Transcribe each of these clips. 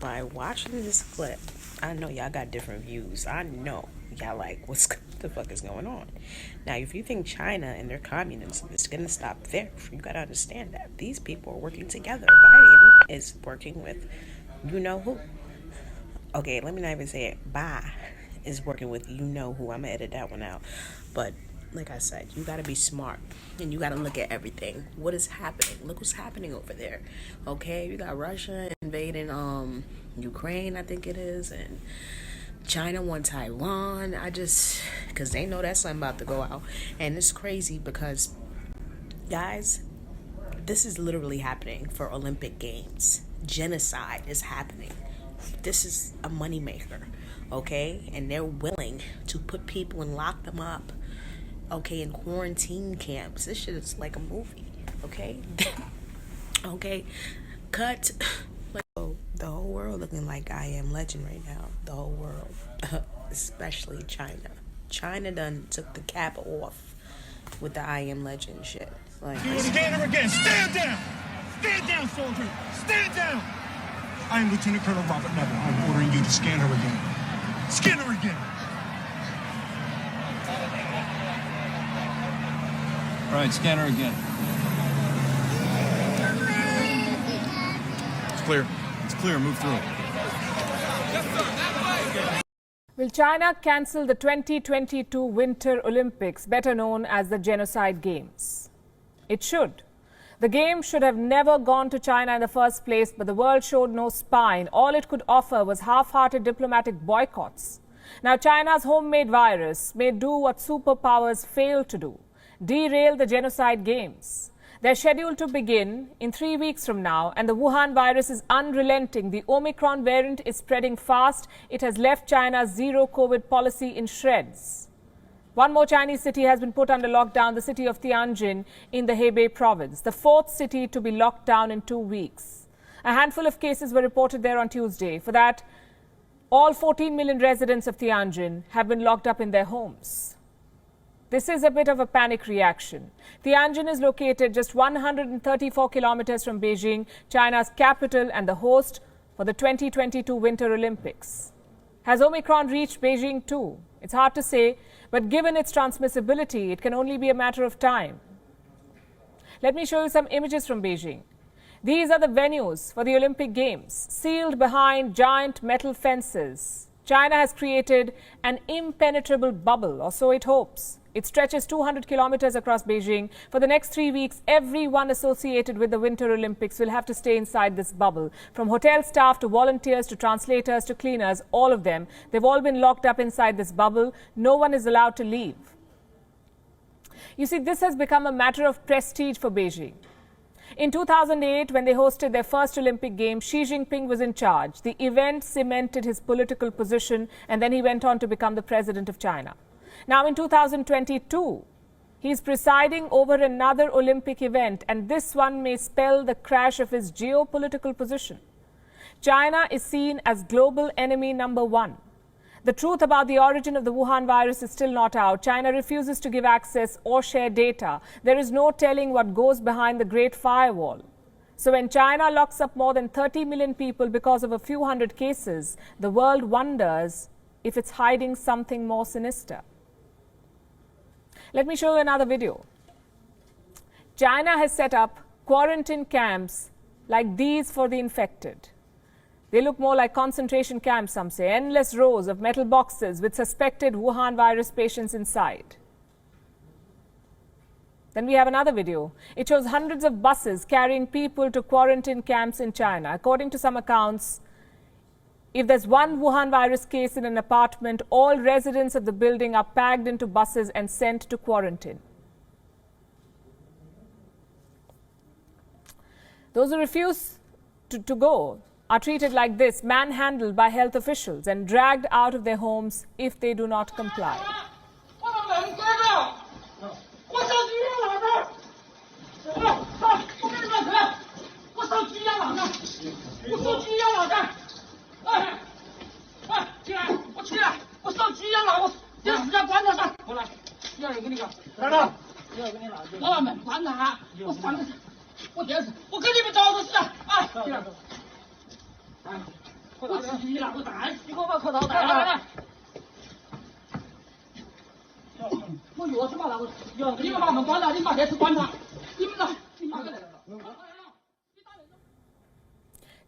by watching this clip, I know y'all got different views. I know y'all like, what the fuck is going on? Now, if you think China and their communism is going to stop there, you got to understand that these people are working together. Biden is working with you know who. Okay, let me not even say it. Bye is working with you know who. I'm going to edit that one out. But like I said, you got to be smart and you got to look at everything. What is happening? Look what's happening over there. Okay, you got Russia invading Ukraine, I think it is, and China won Taiwan. Because they know that something about to go out. And it's crazy because, guys, this is literally happening for Olympic Games. Genocide is happening. This is a moneymaker, okay? And they're willing to put people and lock them up, okay, in quarantine camps. This shit is like a movie, okay? Okay, cut. Like, oh, the whole world looking like I Am Legend right now. The whole world, especially China. China done took the cap off with the I Am Legend shit. Like, do it again or again. Stand down! Stand down, soldier! Stand down! I am Lieutenant Colonel Robert Neville. I'm ordering you to scan her again. Scan her again! All right, scan her again. It's clear. It's clear. Move through. Will China cancel the 2022 Winter Olympics, better known as the Genocide Games? It should. The Games should have never gone to China in the first place, but the world showed no spine. All it could offer was half-hearted diplomatic boycotts. Now, China's homemade virus may do what superpowers fail to do: derail the Genocide Games. They're scheduled to begin in 3 weeks from now, and the Wuhan virus is unrelenting. The Omicron variant is spreading fast. It has left China's zero-COVID policy in shreds. One more Chinese city has been put under lockdown, the city of Tianjin in the Hebei province, the fourth city to be locked down in 2 weeks. A handful of cases were reported there on Tuesday. For that, all 14 million residents of Tianjin have been locked up in their homes. This is a bit of a panic reaction. Tianjin is located just 134 kilometers from Beijing, China's capital and the host for the 2022 Winter Olympics. Has Omicron reached Beijing too? It's hard to say, but given its transmissibility, it can only be a matter of time. Let me show you some images from Beijing. These are the venues for the Olympic Games, sealed behind giant metal fences. China has created an impenetrable bubble, or so it hopes. It stretches 200 kilometers across Beijing. For the next 3 weeks, everyone associated with the Winter Olympics will have to stay inside this bubble. From hotel staff to volunteers to translators to cleaners, all of them, they've all been locked up inside this bubble. No one is allowed to leave. You see, this has become a matter of prestige for Beijing. In 2008, when they hosted their first Olympic Games, Xi Jinping was in charge. The event cemented his political position, and then he went on to become the president of China. Now, in 2022, he's presiding over another Olympic event, and this one may spell the crash of his geopolitical position. China is seen as global enemy number one. The truth about the origin of the Wuhan virus is still not out. China refuses to give access or share data. There is no telling what goes behind the Great Firewall. So when China locks up more than 30 million people because of a few hundred cases, the world wonders if it's hiding something more sinister. Let me show you another video. China has set up quarantine camps like these for the infected. They look more like concentration camps, some say. Endless rows of metal boxes with suspected Wuhan virus patients inside. Then we have another video. It shows hundreds of buses carrying people to quarantine camps in China. According to some accounts, if there's one Wuhan virus case in an apartment, all residents of the building are packed into buses and sent to quarantine. Those who refuse to go are treated like this, manhandled by health officials and dragged out of their homes if they do not comply.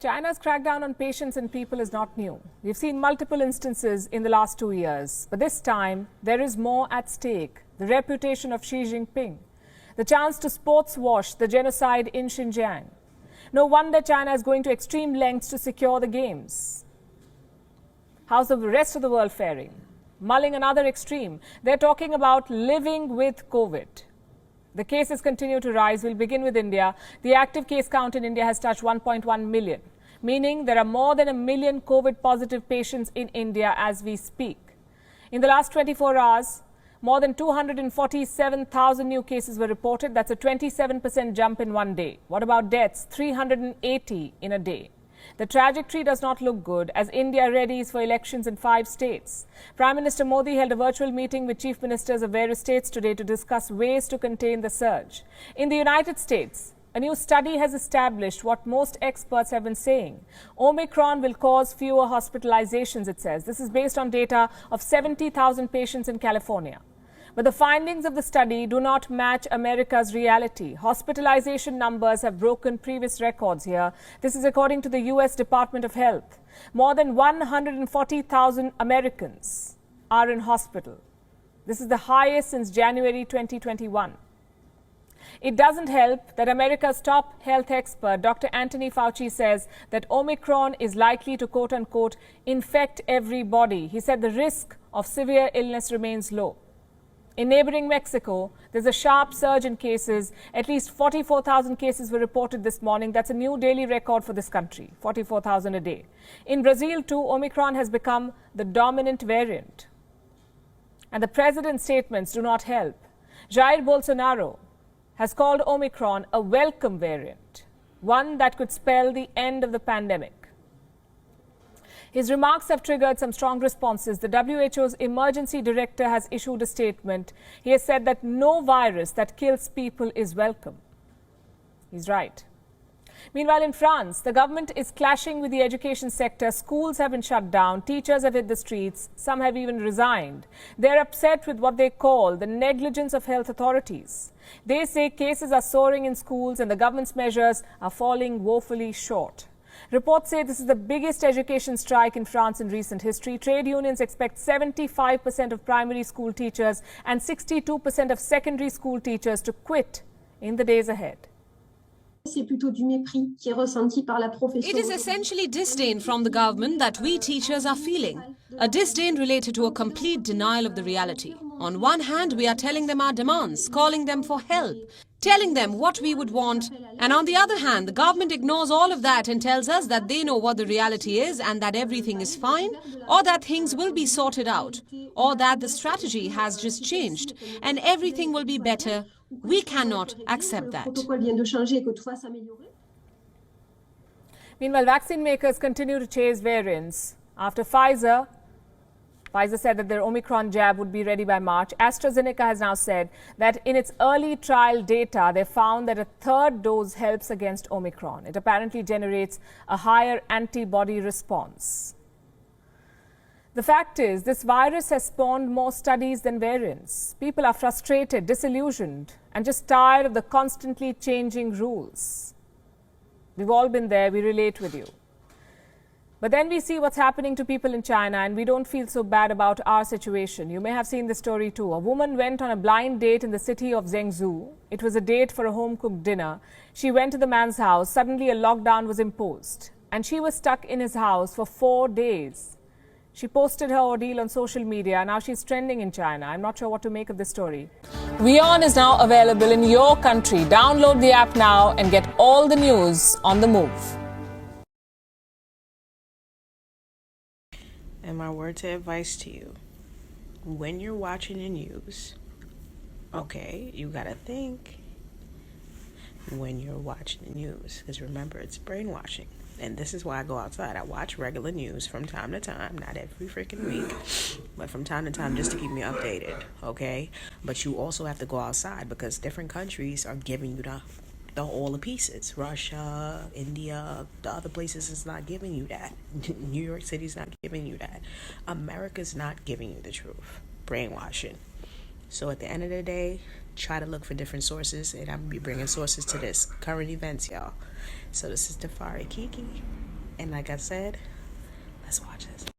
China's crackdown on patients and people is not new. We've seen multiple instances in the last 2 years. But this time, there is more at stake. The reputation of Xi Jinping. The chance to sports wash the genocide in Xinjiang. No wonder China is going to extreme lengths to secure the games. How's the rest of the world faring? Mulling another extreme. They're talking about living with COVID. The cases continue to rise. We'll begin with India. The active case count in India has touched 1.1 million, meaning there are more than 1 million COVID-positive patients in India as we speak. In the last 24 hours, more than 247,000 new cases were reported. That's a 27% jump in one day. What about deaths? 380 in a day. The trajectory does not look good as India readies for elections in 5 states. Prime Minister Modi held a virtual meeting with chief ministers of various states today to discuss ways to contain the surge. In the United States, a new study has established what most experts have been saying. Omicron will cause fewer hospitalizations, it says. This is based on data of 70,000 patients in California. But the findings of the study do not match America's reality. Hospitalization numbers have broken previous records here. This is according to the U.S. Department of Health. More than 140,000 Americans are in hospital. This is the highest since January 2021. It doesn't help that America's top health expert, Dr. Anthony Fauci, says that Omicron is likely to, quote-unquote, infect everybody. He said the risk of severe illness remains low. In neighboring Mexico, there's a sharp surge in cases. At least 44,000 cases were reported this morning. That's a new daily record for this country, 44,000 a day. In Brazil, too, Omicron has become the dominant variant. And the president's statements do not help. Jair Bolsonaro has called Omicron a welcome variant, one that could spell the end of the pandemic. His remarks have triggered some strong responses. The WHO's emergency director has issued a statement. He has said that no virus that kills people is welcome. He's right. Meanwhile, in France, the government is clashing with the education sector. Schools have been shut down. Teachers have hit the streets. Some have even resigned. They're upset with what they call the negligence of health authorities. They say cases are soaring in schools and the government's measures are falling woefully short. Reports say this is the biggest education strike in France in recent history. Trade unions expect 75% of primary school teachers and 62% of secondary school teachers to quit in the days ahead. It is essentially disdain from the government that we teachers are feeling. A disdain related to a complete denial of the reality. On one hand, we are telling them our demands, calling them for help, telling them what we would want. And on the other hand, the government ignores all of that and tells us that they know what the reality is and that everything is fine, or that things will be sorted out, or that the strategy has just changed and everything will be better. We cannot accept that. Meanwhile, vaccine makers continue to chase variants. After Pfizer said that their Omicron jab would be ready by March. AstraZeneca has now said that in its early trial data, they found that a third dose helps against Omicron. It apparently generates a higher antibody response. The fact is, this virus has spawned more studies than variants. People are frustrated, disillusioned, and just tired of the constantly changing rules. We've all been there, we relate with you. But then we see what's happening to people in China and we don't feel so bad about our situation. You may have seen this story too. A woman went on a blind date in the city of Zhengzhou. It was a date for a home-cooked dinner. She went to the man's house. Suddenly a lockdown was imposed and she was stuck in his house for 4 days. She posted her ordeal on social media. Now she's trending in China. I'm not sure what to make of this story. WION is now available in your country. Download the app now and get all the news on the move. And my words of advice to you, when you're watching the news, okay, you gotta think when you're watching the news. Because remember, it's brainwashing. And this is why I go outside. I watch regular news from time to time, not every freaking week, but from time to time just to keep me updated, okay? But you also have to go outside because different countries are giving you the all the pieces. Russia, India, the other places is not giving you that. New York City's not giving you that. America's not giving you the truth. Brainwashing. So at the end of the day, try to look for different sources, and I'm going to be bringing sources to this. Current events, y'all. So this is Tafari Kiki, and like I said, let's watch this.